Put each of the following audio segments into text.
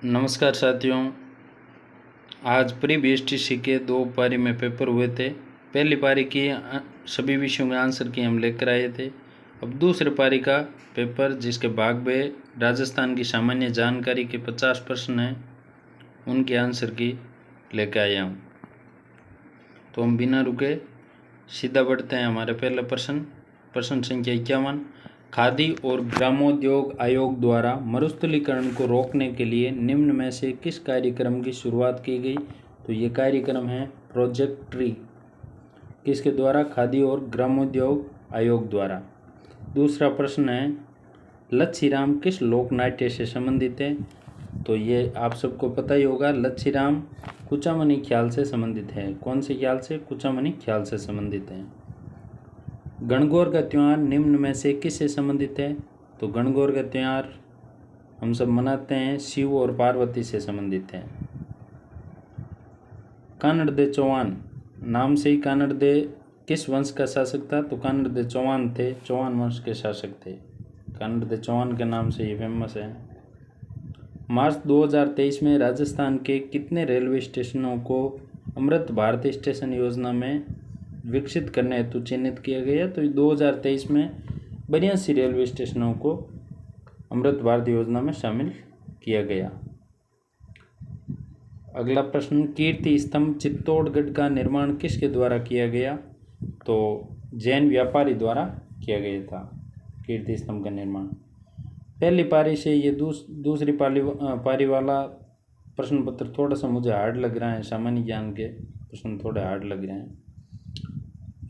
नमस्कार साथियों। आज प्री बीएसटीसी के 2 पारी में पेपर हुए थे। पहली पारी की सभी विषयों के आंसर की हम लेकर आए थे। अब दूसरे पारी का पेपर जिसके भाग में राजस्थान की सामान्य जानकारी के 50 प्रश्न हैं, उनके आंसर की लेकर आया हूँ। तो हम बिना रुके सीधा बढ़ते हैं हमारे पहला प्रश्न संख्या 51। खादी और ग्रामोद्योग आयोग द्वारा मरुस्थलीकरण को रोकने के लिए निम्न में से किस कार्यक्रम की शुरुआत की गई? तो ये कार्यक्रम है प्रोजेक्ट ट्री। किसके द्वारा? खादी और ग्रामोद्योग आयोग द्वारा। दूसरा प्रश्न है, लच्छीराम किस लोक नाट्य से संबंधित है? तो ये आप सबको पता ही होगा, लच्छीराम कुचामनी ख्याल से संबंधित है। कौन से ख्याल से? कुचामनी ख्याल से संबंधित है। गणगौर का त्यौहार निम्न में से किससे संबंधित है? तो गणगौर का त्यौहार हम सब मनाते हैं शिव और पार्वती से संबंधित है। कानड़दे चौहान नाम से ही कानड़दे किस वंश का शासक था? तो कानड़दे चौहान थे, चौहान वंश के शासक थे। कानड़दे चौहान के नाम से ये फेमस है। मार्च 2023 में राजस्थान के कितने रेलवे स्टेशनों को अमृत भारत स्टेशन योजना में विकसित करने हेतु चिन्हित किया गया? तो 2023 में 82 रेलवे स्टेशनों को अमृत भारत योजना में शामिल किया गया। अगला प्रश्न, कीर्ति स्तंभ चित्तौड़गढ़ का निर्माण किसके द्वारा किया गया? तो जैन व्यापारी द्वारा किया गया था कीर्ति स्तंभ का निर्माण। पहली पारी से ये दूसरी पारी वाला प्रश्न पत्र थोड़ा सा मुझे हार्ड लग रहा है। सामान्य ज्ञान के प्रश्न थोड़े हार्ड लग रहे हैं।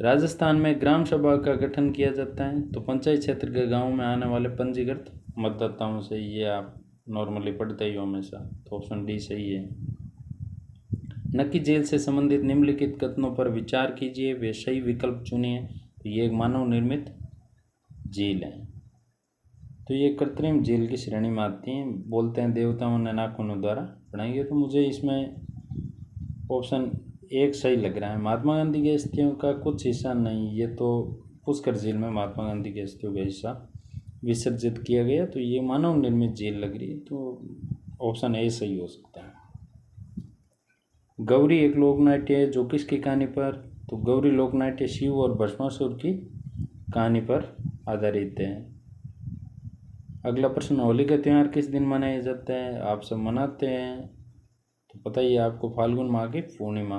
राजस्थान में ग्राम सभा का गठन किया जाता है तो पंचायत क्षेत्र के गांव में आने वाले पंजीकृत मतदाताओं से। ये आप नॉर्मली पढ़ते ही हो हमेशा, तो ऑप्शन डी सही है। नक्की झील से संबंधित निम्नलिखित कथनों पर विचार कीजिए, वे सही विकल्प चुनिए। तो ये एक मानव निर्मित झील है। तो ये कृत्रिम झील की श्रेणी में आती हैं। बोलते हैं देवताओं ने नाखूनों द्वारा बनाई। तो मुझे इसमें ऑप्शन एक सही लग रहा है। महात्मा गांधी की अस्थियों का कुछ हिस्सा नहीं, ये तो पुष्कर झील में महात्मा गांधी की अस्थियों का हिस्सा विसर्जित किया गया, तो ये मानव निर्मित झील लग रही है। तो ऑप्शन ए सही हो सकता है। गौरी एक लोकनाट्य है जो किसकी कहानी पर? तो गौरी लोकनाट्य शिव और भस्मासुर की कहानी पर आधारित है। अगला प्रश्न, होली का त्यौहार किस दिन मनाया जाता है? आप सब मनाते हैं, तो पता ही है आपको, फाल्गुन माह की पूर्णिमा।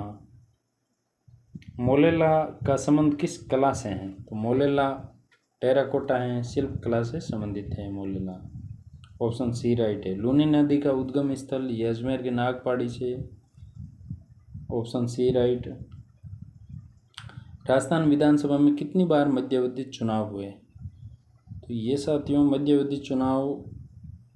मोलेला का संबंध किस कला से है? तो मोलेला टेराकोटा है, शिल्प कला से संबंधित है मोलेला। ऑप्शन सी राइट है। लूनी नदी का उद्गम स्थल ये अजमेर के नागपाड़ी से। Option C right. Rajasthan Vidhan Sabha में कितनी बार मध्यावधि चुनाव हुए? तो ये साथियों, मध्यावधि चुनाव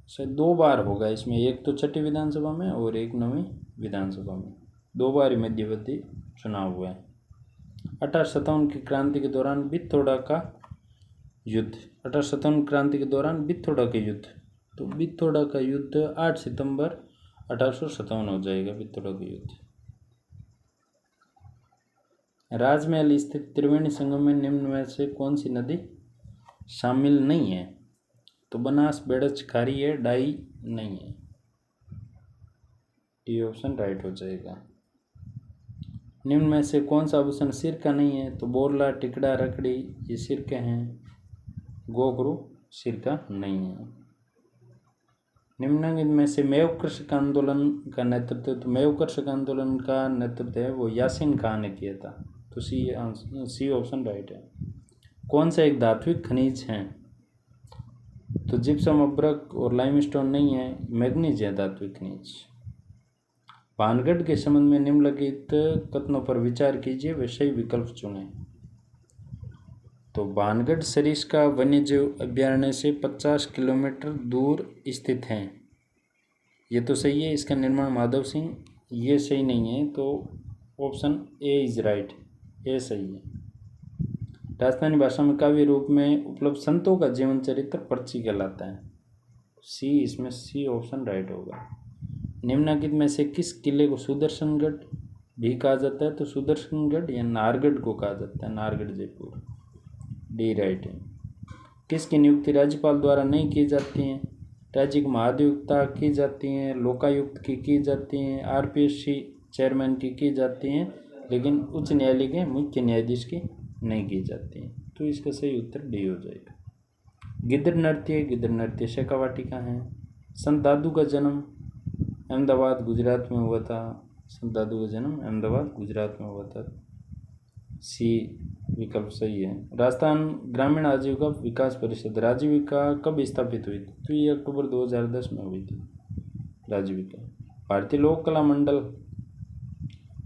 से 2 बार होगा इसमें। एक तो छठी विधानसभा में और एक 9वीं विधानसभा में। 2 बार ही मध्यावधि चुनाव हुए। 1857 की क्रांति के दौरान बिथोड़ा का युद्ध। 1857 क्रांति के दौरान बिथोड़ा का युद्ध, तो बिथोड़ा का युद्ध 8 सितंबर 1857 हो जाएगा बिथोड़ा का युद्ध। राजमहल स्थित त्रिवेणी संगम में निम्न में से कौन सी नदी शामिल नहीं है? तो बनास, बेड़च, खारी है, डाई नहीं है। डी ऑप्शन राइट हो जाएगा। निम्न में से कौन सा आभूषण सिर का नहीं है? तो बोरला, टिकड़ा, रकड़ी ये सिर के हैं। गोगरू सिर का नहीं है। निम्नलिखित में से मेव कृषक आंदोलन का नेतृत्व, तो मेव कृषक आंदोलन का नेतृत्व है वो यासीन खान ने किया था। तो सी ऑप्शन राइट है। कौन सा एक धात्विक खनिज है? तो जिप्सम, अब्रक और लाइमस्टोन नहीं है, मैग्नीज है धात्विक खनिज। भानगढ़ के संबंध में निम्नलिखित कथनों पर विचार कीजिए, वे सही विकल्प चुनें। तो भानगढ़ सरिस्का वन्यजीव अभ्यारण्य से 50 किलोमीटर दूर स्थित है। ये तो सही है। इसका निर्माण माधव सिंह, ये सही नहीं है। तो ऑप्शन ए इज राइट, ए सही है। राजस्थानी भाषा में काव्य रूप में उपलब्ध संतों का जीवन चरित्र पर्ची कहलाता है। सी, इसमें सी ऑप्शन राइट होगा। निम्नलिखित में से किस किले को सुदर्शनगढ़ भी कहा जाता है? तो सुदर्शनगढ़ या नाहरगढ़ को कहा जाता है, नाहरगढ़ जयपुर। डी राइट है। किसकी नियुक्ति राज्यपाल द्वारा नहीं की जाती है? राज्यिक महाधिवक्ता की जाती हैं, लोकायुक्त की जाती हैं, आरपीएससी चेयरमैन की जाती हैं, लेकिन उच्च न्यायालय के मुख्य न्यायाधीश की नहीं की जाती हैं। तो इसका सही उत्तर डी हो जाएगा। गिद्ध नृत्य शेखावाटी का है। संत दादू का जन्म अहमदाबाद गुजरात में हुआ था। संत दादू का जन्म अहमदाबाद गुजरात में हुआ था। सी विकल्प सही है। राजस्थान ग्रामीण आजीविका विकास परिषद राजीविका कब स्थापित हुई थी? तो ये अक्टूबर 2010 में हुई थी राजीविका। भारतीय लोक कला मंडल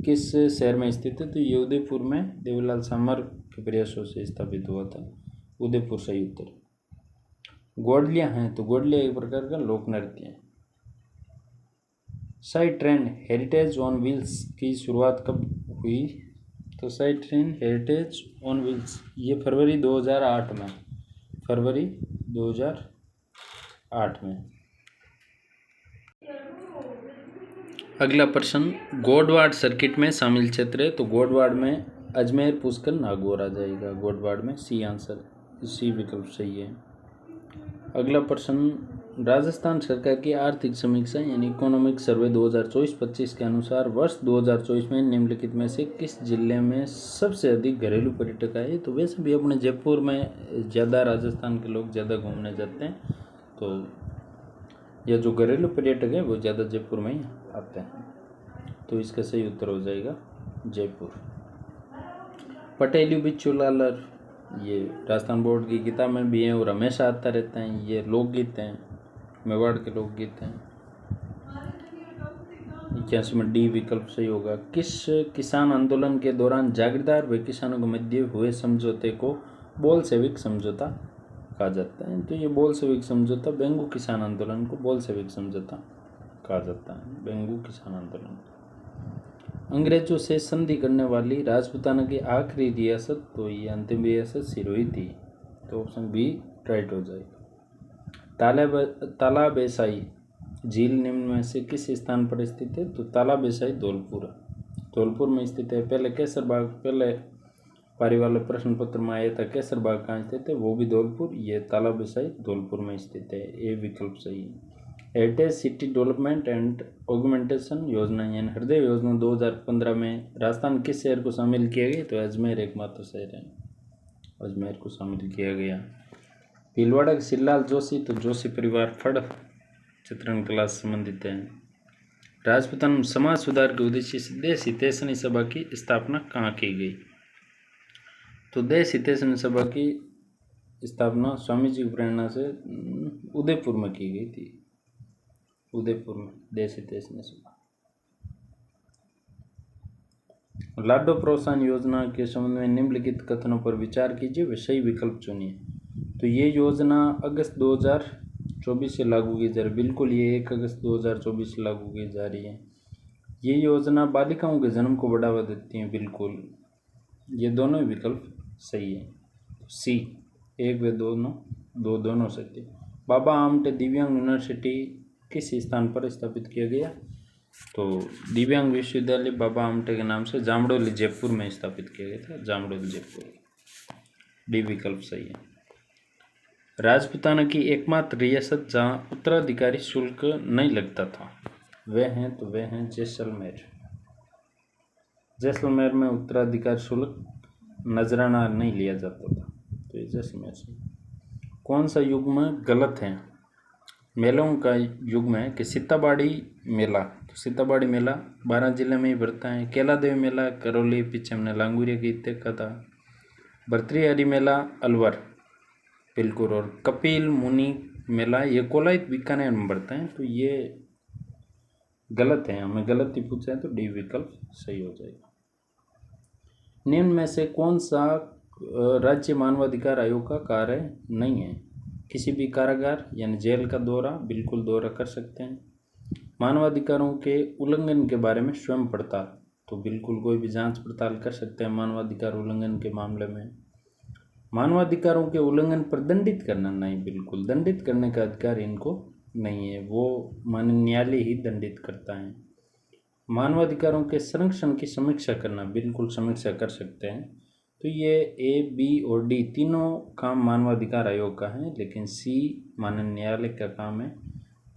किस शहर में स्थित है? तो ये उदयपुर में देवीलाल सामर के प्रयासों से स्थापित हुआ था। उदयपुर सही उत्तर। गोडलिया हैं, तो गोडलिया एक प्रकार का लोक नृत्य है। Side train heritage on wheels की शुरुआत कब हुई? तो side train heritage on wheels ये फरवरी 2008 में, फरवरी 2008 में। अगला प्रश्न, गोडवाड़ सर्किट में शामिल क्षेत्र है? तो गोडवाड़ में अजमेर, पुष्कर, नागौर आ जाएगा। गोडवाड़ में सी आंसर, सी विकल्प सही है। अगला प्रश्न, राजस्थान सरकार की आर्थिक समीक्षा यानी इकोनॉमिक सर्वे 2024-25 के अनुसार वर्ष 2024 में निम्नलिखित में से किस जिले में सबसे अधिक घरेलू पर्यटक आए? तो वैसे भी अपने जयपुर में ज़्यादा राजस्थान के लोग ज़्यादा घूमने जाते हैं, तो यह जो घरेलू पर्यटक है वो ज़्यादा जयपुर में ही आते हैं। तो इसका सही उत्तर हो जाएगा जयपुर। पटेली बिच्छू लालर ये राजस्थान बोर्ड की किताब में भी है और हमेशा आता रहता है। ये लोकगीत हैं, मेवाड़ के लोकगीत हैं। 81 में डी विकल्प सही होगा। किस किसान आंदोलन के दौरान जागीरदार व किसानों के मध्य हुए समझौते को बोल्शेविक समझौता कहा जाता है? तो ये बोल्शेविक समझौता बेंगू किसान आंदोलन को बोल्शेविक समझौता कहा जाता है, बेंगू किसान आंदोलन। अंग्रेजों से संधि करने वाली राजपूताना की आखिरी रियासत? तो ये अंतिम रियासत सिरोही थी। तो ऑप्शन बी राइट हो जाएगा। तालाबेसाई झील निम्न में से किस स्थान पर स्थित है? तो तालाबेसाई धौलपुर में स्थित है। पहले केसरबाग, पहले पारी वाले प्रश्न पत्र में आया था केसरबाग कहाँ स्थित है, वो भी धौलपुर। ये तालाबेसाई धौलपुर में स्थित है। ए विकल्प सही है। Heritage city development and augmentation योजना यानी हृदय योजना 2015 में राजस्थान किस शहर को शामिल किया गया? तो अजमेर एकमात्र शहर है, अजमेर को शामिल किया गया। भीलवाड़ा के श्रीलाल जोशी, तो जोशी परिवार फड़ चित्रण कला से संबंधित है। राजपूताना समाज सुधार के उद्देश्य से देश हितैषणी सभा की स्थापना कहाँ की गई? तो देश हितैषणी सभा की स्थापना स्वामी जी की प्रेरणा से उदयपुर में की गई थी। उदयपुर में देश हितैषणी सभा। लाडो प्रोत्साहन योजना के संबंध में निम्नलिखित कथनों पर विचार कीजिए व सही विकल्प चुनिए। तो ये योजना अगस्त 2024 से लागू की जा रही है। बिल्कुल ये 1 अगस्त 2024 से लागू की जा रही है। ये योजना बालिकाओं के जन्म को बढ़ावा देती है। बिल्कुल ये दोनों ही विकल्प सही है। सी एक व दोनों सही। बाबा आमटे दिव्यांग यूनिवर्सिटी किस स्थान पर स्थापित किया गया? तो दिव्यांग विश्वविद्यालय बाबा आमटे के नाम से जामडोली जयपुर में स्थापित किया गया था। जामडोली जयपुर, डी विकल्प सही है। राजपूताना की एकमात्र रियासत जहाँ उत्तराधिकारी शुल्क नहीं लगता था वह हैं जैसलमेर। जैसलमेर में उत्तराधिकारी शुल्क नजराना नहीं लिया जाता था। तो ये जैसलमेर से। कौन सा युग्म गलत है? मेलों का युग्म है कि सीताबाड़ी मेला, तो सीताबाड़ी मेला 12 जिले में ही बढ़ता है। कैलादेवी मेला करौली, पीछे हमने लांगुरिया की देखा था। भर्तृहरि मेला अलवर बिल्कुल, और कपिल मुनि मेला ये कोलायत बीकानेर में बढ़ता है। तो ये गलत है, हमें गलत ही पूछा है, तो डी विकल्प सही हो जाएगा। निम्न में से कौन सा राज्य मानवाधिकार आयोग का कार्य नहीं है? किसी भी कारागार यानी जेल का दौरा, बिल्कुल दौरा कर सकते हैं। मानवाधिकारों के उल्लंघन के बारे में स्वयं पड़ताल, तो बिल्कुल कोई भी जांच पड़ताल कर सकते हैं मानवाधिकार उल्लंघन के मामले में। मानवाधिकारों के उल्लंघन पर दंडित करना नहीं, बिल्कुल दंडित करने का अधिकार इनको नहीं है, वो माननीय न्यायालय ही दंडित करता है। मानवाधिकारों के संरक्षण की समीक्षा करना, बिल्कुल समीक्षा कर सकते हैं। तो ये ए, बी और डी तीनों काम मानवाधिकार आयोग का है, लेकिन सी माननीय न्यायालय का काम है,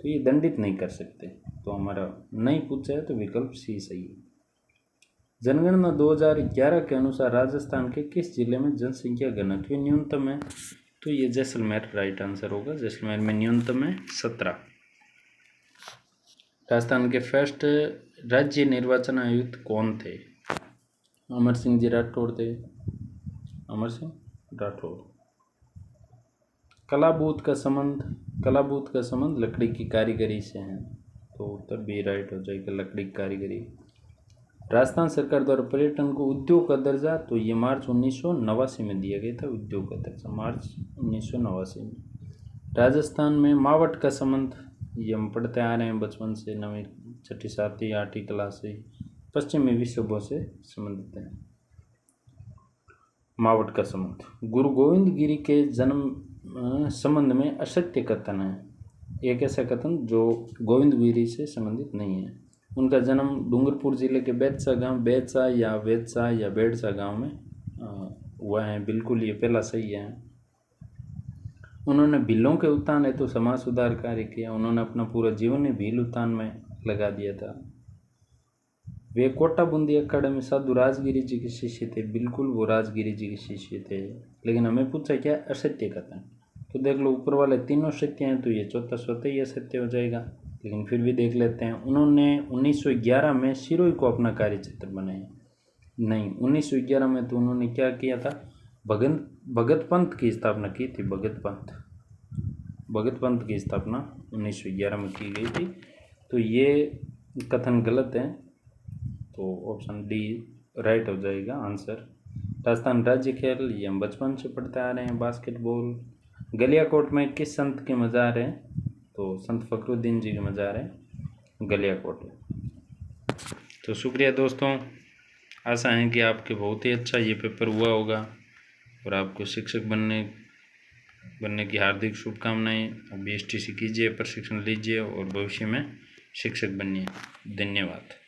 तो ये दंडित नहीं कर सकते। तो हमारा नहीं पूछा है तो विकल्प सी सही है। जनगणना 2011 के अनुसार राजस्थान के किस जिले में जनसंख्या घनत्व न्यूनतम है? तो ये जैसलमेर राइट आंसर होगा। जैसलमेर में न्यूनतम है 17। राजस्थान के फर्स्ट राज्य निर्वाचन आयुक्त कौन थे? अमर सिंह जी राठौड़ थे। अमर सिंह राठौड़। कलाबूत का संबंध लकड़ी की कारीगरी से है, तो उत्तर बी राइट हो जाएगा, लकड़ी की कारीगरी। राजस्थान सरकार द्वारा पर्यटन को उद्योग का दर्जा, तो ये मार्च 1989 में दिया गया था उद्योग का दर्जा, मार्च 1989 में। राजस्थान में मावट का संबंध, ये हम पढ़ते आ रहे हैं बचपन से, 9वीं 6ठी 7वीं 8वीं क्लास से, पश्चिमी विक्षोभों से संबंधित है। मावट का संबंध गुरु गोविंद गिरी के जन्म संबंध में असत्य कथन है। एक ऐसा कथन जो गोविंद गिरी से संबंधित नहीं है। उनका जन्म डूंगरपुर जिले के बेतसा या बेड़सा गांव में हुआ है। बिल्कुल ये पहला सही है। उन्होंने भीलों के उत्थान हेतु समाज सुधार कार्य किया। उन्होंने अपना पूरा जीवन ही भील उत्थान में लगा दिया था। वे कोटा बूंदी अखाड़े साधु राजगिरी जी के शिष्य थे। बिल्कुल वो राजगिरी जी के शिष्य थे। लेकिन हमें पूछा क्या? असत्य कथन। तो देख लो ऊपर वाले तीनों सत्य हैं, तो ये चौथा स्वतः ही असत्य हो जाएगा। लेकिन फिर भी देख लेते हैं। उन्होंने 1911 में सिरोही को अपना कार्यक्षेत्र बनाया। नहीं, 1911 में तो उन्होंने क्या किया था? भगत पंथ की स्थापना की थी। भगत पंथ की स्थापना 1911 में की गई थी। तो ये कथन गलत है, तो ऑप्शन डी राइट हो जाएगा आंसर। राजस्थान राज्य खेल, ये हम बचपन से पढ़ते आ रहे हैं, बास्केटबॉल। गलियाकोट में किस संत के मज़ार है? तो संत फखरुद्दीन जी के मज़ार है गलियाकोट। तो शुक्रिया दोस्तों, आशा है कि आपके बहुत ही अच्छा ये पेपर हुआ होगा और आपको शिक्षक बनने की हार्दिक शुभकामनाएं। BSTC कीजिए, प्रशिक्षण लीजिए और भविष्य में शिक्षक बनिए। धन्यवाद।